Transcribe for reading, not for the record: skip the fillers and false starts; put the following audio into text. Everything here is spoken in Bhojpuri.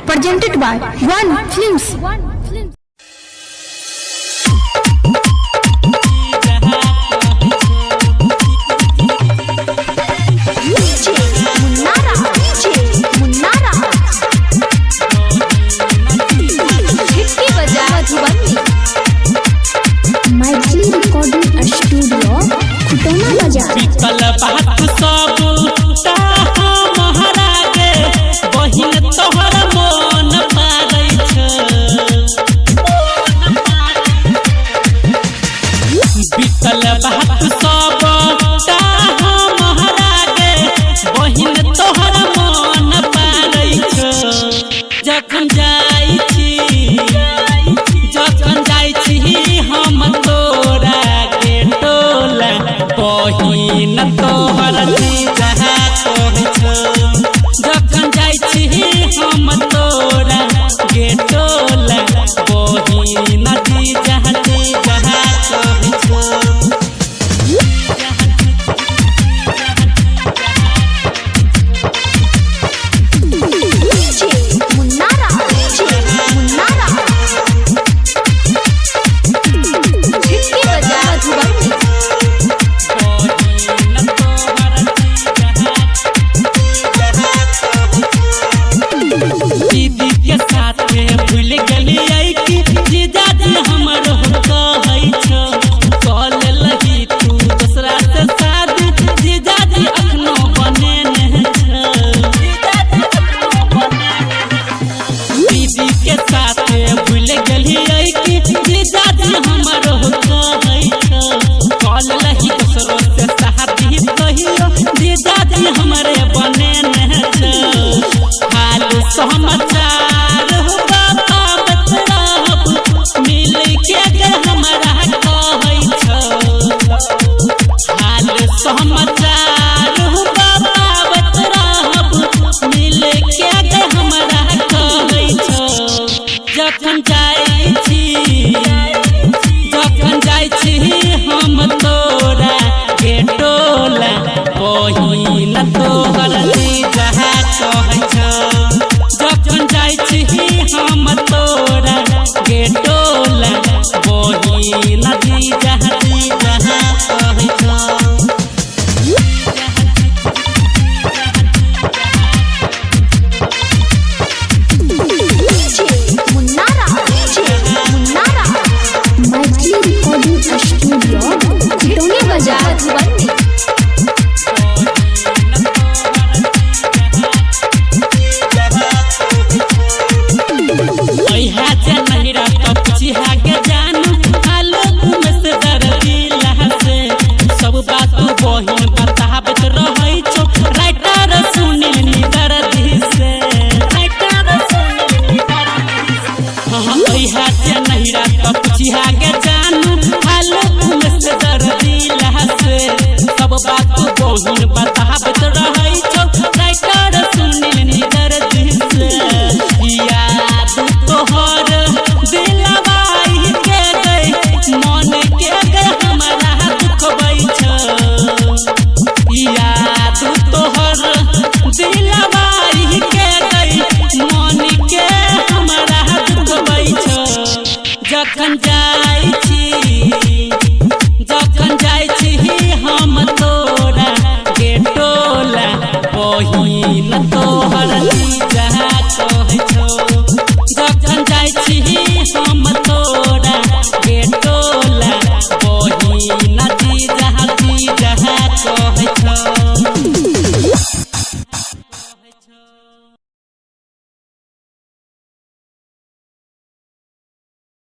presented by One Films. बीतल बात सब महारागे बहिन तोहर मन पारै छ। बीतल बात सब महारागे बहिन तोहर मन पारै छ। जखन जाइ छी हम तोरा के टोला बहिन तोहर जहाँ कहै छ। जखन जाइ छी हम तोरा के टोला बहिन जहाँ कहै छ। दीदी के साथ भूल गलियै कि जीजाजी हमर कहै छ। कऽ लेलही तू दूसरा से शादी जीजाजी अखनो बनेने छ। दीदी के साथ भूल गलियै कि जीजाजी हमर कहै छ। कऽ लेलही दूसरो से शादी कहियो जीजाजी हमरे बनेने छ। समाचार बताबत रहब मिल के हमरा कहै छ। हाल समाचार बताबत रहब मिल के हमरा कहै छ। जखन जाइ छी हम तोरा के टोला बहिन तोहर जहाँ कहै छ। जखन जाइ छी हम तोरा के टोला बहिन जहाँ कहै छ। बहिन बताबत रहै छौ राइटर सुनील निदर्दी से। नहिरा कपचिहा के जानू हाल से दर्दी से। सब बात बहिन बताबत रहै छौ राइटर सुनील निदर्दी से। याद तोहर दिलवाई के गई मन के हमरा दुखबै छ। याद तोहर दिलवाई के गई मन के हमरा दुखबै छ। जखन